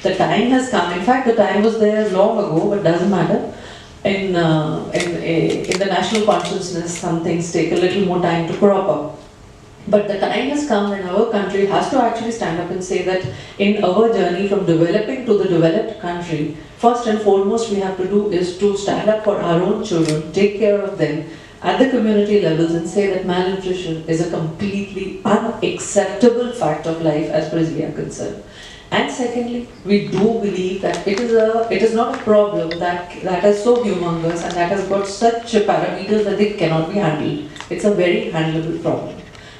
The time has come. In fact, the time was there long ago, but doesn't matter. In the national consciousness, some things take a little more time to crop up. But the time has come when our country has to actually stand up and say that in our journey from developing to the developed country, first and foremost we have to do is to stand up for our own children, take care of them at the community levels and say that malnutrition is a completely unacceptable fact of life as far as we are concerned. And secondly, we do believe that it is not a problem that is so humongous and that has got such parameters that it cannot be handled. It's a very handleable problem.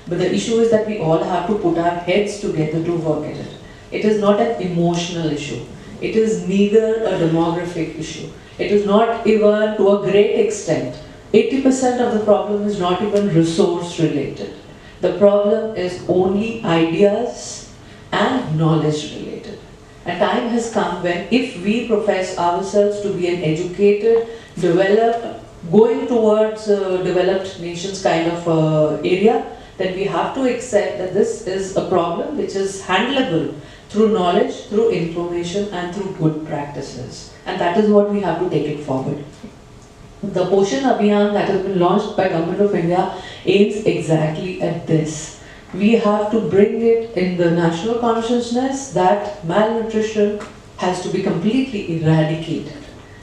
But the issue is that we all have to put our heads together to work at it. It is not an emotional issue. It is neither a demographic issue. It is not even, to a great extent, 80% of the problem is not even resource related. The problem is only ideas and knowledge related. And time has come when if we profess ourselves to be an educated, developed, going towards developed nations kind of area, then we have to accept that this is a problem which is handleable through knowledge, through information and through good practices. And that is what we have to take it forward. The Poshan Abhiyan that has been launched by Government of India aims exactly at this. We have to bring it in the national consciousness that malnutrition has to be completely eradicated.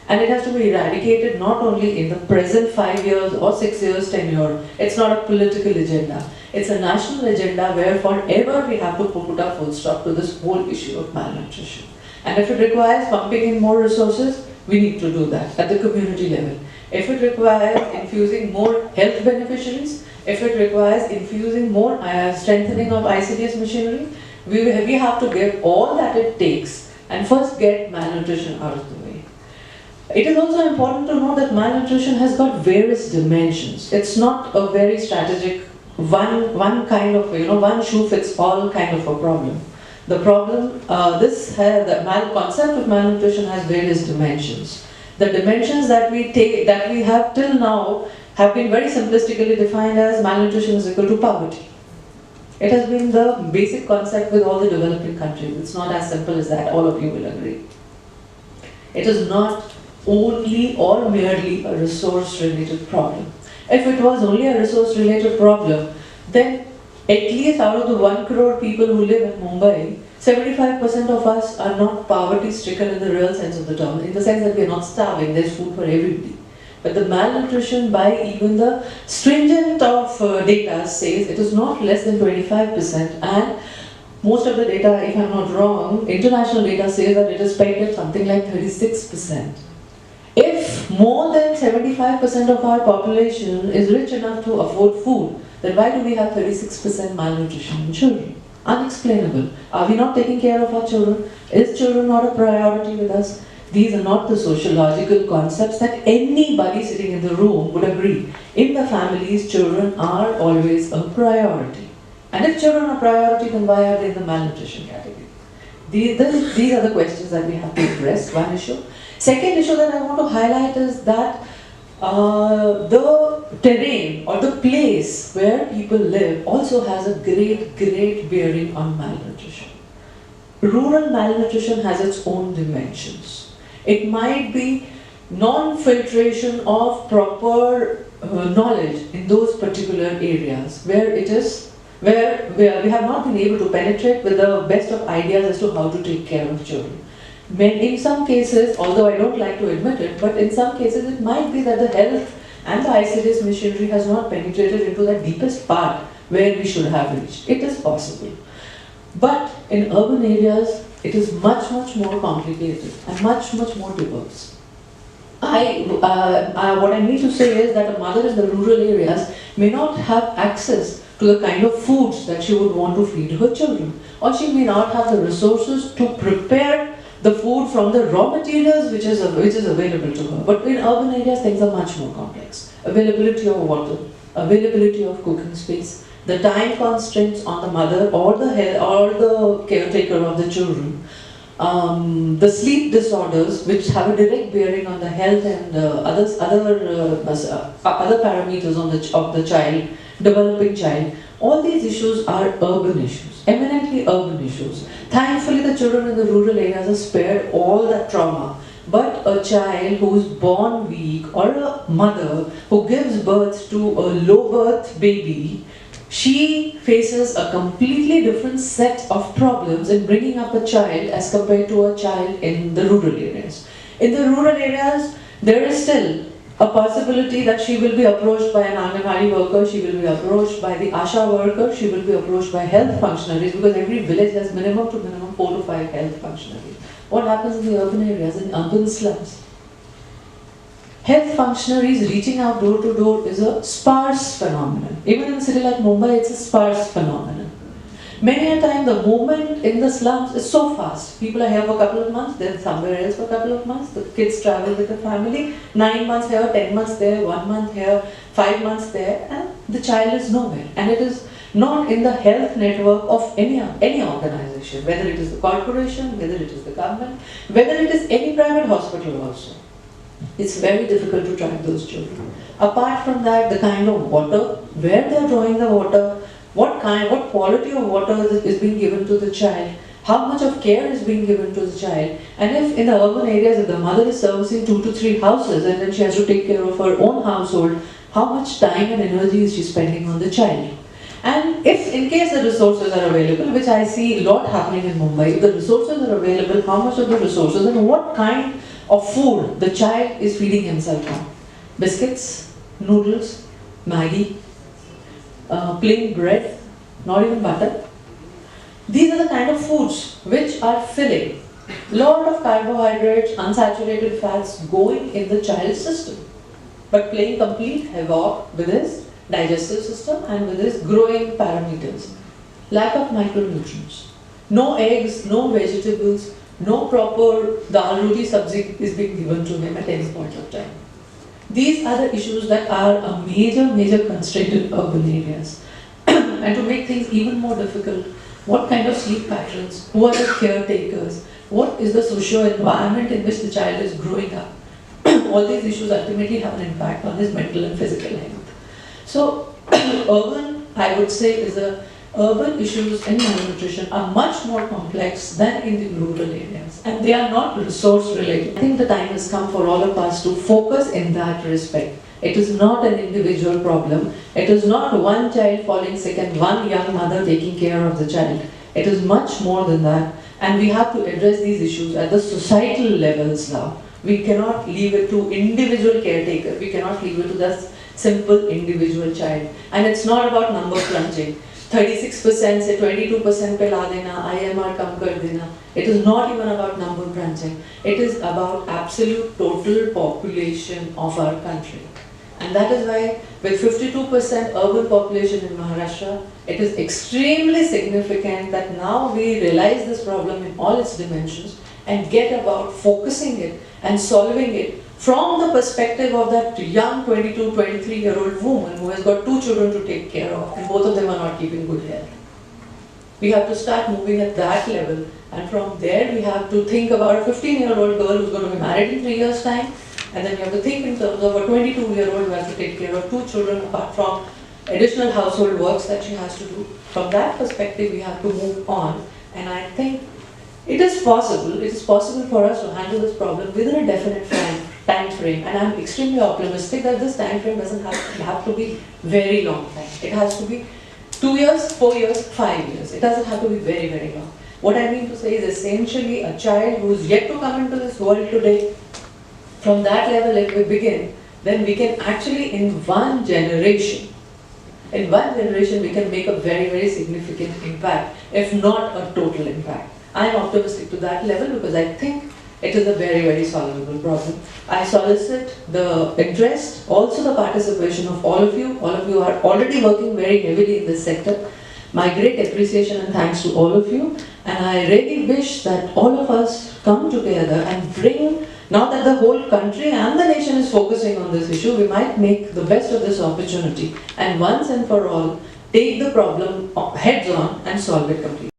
And it has to be eradicated not only in the present 5 years or 6 years tenure. It's not a political agenda. It's a national agenda where forever we have to put a full stop to this whole issue of malnutrition. And if it requires pumping in more resources, we need to do that at the community level. If it requires infusing more health beneficiaries, if it requires infusing more strengthening of ICDS machinery, we have to give all that it takes and first get malnutrition out of the way. It is also important to know that malnutrition has got various dimensions. It's not a very strategic, one kind of, one shoe fits all kind of a problem. The problem, the concept of malnutrition has various dimensions. The dimensions that we have till now have been very simplistically defined as malnutrition is equal to poverty. It has been the basic concept with all the developing countries. It's not as simple as that, all of you will agree. It is not only or merely a resource-related problem. If it was only a resource-related problem, then at least out of the 1 crore people who live in Mumbai, 75% of us are not poverty-stricken in the real sense of the term, in the sense that we are not starving, there's food for everybody. But the malnutrition by even the stringent of data says it is not less than 25%, and most of the data, if I'm not wrong, international data says that it is pegged at something like 36%. If more than 75% of our population is rich enough to afford food, then why do we have 36% malnutrition in children? Unexplainable. Are we not taking care of our children? Is children not a priority with us? These are not the sociological concepts that anybody sitting in the room would agree. In the families, children are always a priority. And if children are a priority, then why are they in the malnutrition category? These are the questions that we have to address, one issue. Second issue that I want to highlight is that the terrain or the place where people live also has a great bearing on malnutrition. Rural malnutrition has its own dimensions. It might be non-filtration of proper knowledge in those particular areas where we have not been able to penetrate with the best of ideas as to how to take care of children. In some cases, although I don't like to admit it, but in some cases it might be that the health and the ICDS machinery has not penetrated into the deepest part where we should have reached. It is possible. But in urban areas, it is much more complicated and much more diverse. What I need to say is that a mother in the rural areas may not have access to the kind of foods that she would want to feed her children, or she may not have the resources to prepare the food from the raw materials which is available to her. But in urban areas, things are much more complex. Availability of water, availability of cooking space, the time constraints on the mother or the caretaker of the children, the sleep disorders which have a direct bearing on the health and other parameters of the child, developing child. All these issues are urban issues, eminently urban issues. Thankfully, the children in the rural areas are spared all that trauma. But a child who is born weak, or a mother who gives birth to a low birth baby, she faces a completely different set of problems in bringing up a child as compared to a child in the rural areas. In the rural areas, there is still a possibility that she will be approached by an Anganwadi worker, she will be approached by the Asha worker, she will be approached by health functionaries, because every village has minimum 4 to 5 health functionaries. What happens in the urban areas, in urban slums? Health functionaries reaching out door to door is a sparse phenomenon. Even in a city like Mumbai, it's a sparse phenomenon. Many a time, the movement in the slums is so fast. People are here for a couple of months, they're somewhere else for a couple of months. The kids travel with the family, 9 months here, 10 months there, 1 month here, 5 months there, and the child is nowhere. And it is not in the health network of any organization, whether it is the corporation, whether it is the government, whether it is any private hospital also. It's very difficult to track those children. Apart from that, the kind of water, where they are drawing the water, what quality of water is being given to the child, how much of care is being given to the child, and if in the urban areas, if the mother is servicing 2 to 3 houses and then she has to take care of her own household, how much time and energy is she spending on the child? And if in case the resources are available, which I see a lot happening in Mumbai, if the resources are available, how much of the resources and what kind of food the child is feeding himself on? Biscuits, noodles, Maggi, plain bread, not even butter. These are the kind of foods which are filling lot of carbohydrates, unsaturated fats going in the child's system, but playing complete havoc with his digestive system and with his growing parameters. Lack of micronutrients. No eggs, no vegetables, no proper dal roti sabzi is being given to him at any point of time. These are the issues that are a major constraint in urban areas. And to make things even more difficult, what kind of sleep patterns, who are the caretakers, what is the socio-environment in which the child is growing up? All these issues ultimately have an impact on his mental and physical health. So, urban, I would say, urban issues in malnutrition are much more complex than in the rural areas, and they are not resource related. I think the time has come for all of us to focus in that respect. It is not an individual problem. It is not one child falling sick and one young mother taking care of the child. It is much more than that, and we have to address these issues at the societal levels now. We cannot leave it to individual caretaker. We cannot leave it to the simple individual child. And it's not about number crunching. 36% say 22% pe la dena, IMR kam kar dena. It is not even about number crunching. It is about absolute total population of our country. And that is why with 52% urban population in Maharashtra, it is extremely significant that now we realize this problem in all its dimensions and get about focusing it and solving it from the perspective of that young 22, 23-year-old woman who has got 2 children to take care of, and both of them are not keeping good health. We have to start moving at that level, and from there we have to think about a 15-year-old girl who's going to be married in 3 years' time, and then you have to think in terms of a 22-year-old who has to take care of 2 children apart from additional household works that she has to do. From that perspective, we have to move on, and I think it is possible for us to handle this problem within a definite time frame, and I'm extremely optimistic that this time frame doesn't have to be very long time. It has to be 2 years, 4 years, 5 years. It doesn't have to be very long. What I mean to say is essentially a child who is yet to come into this world today, from that level if we begin, then we can actually in one generation we can make a very significant impact, if not a total impact. I am optimistic to that level because I think it is a very solvable problem. I solicit the interest, also the participation of all of you. All of you are already working very heavily in this sector. My great appreciation and thanks to all of you. And I really wish that all of us come together and bring, now that the whole country and the nation is focusing on this issue, we might make the best of this opportunity and once and for all take the problem heads on and solve it completely.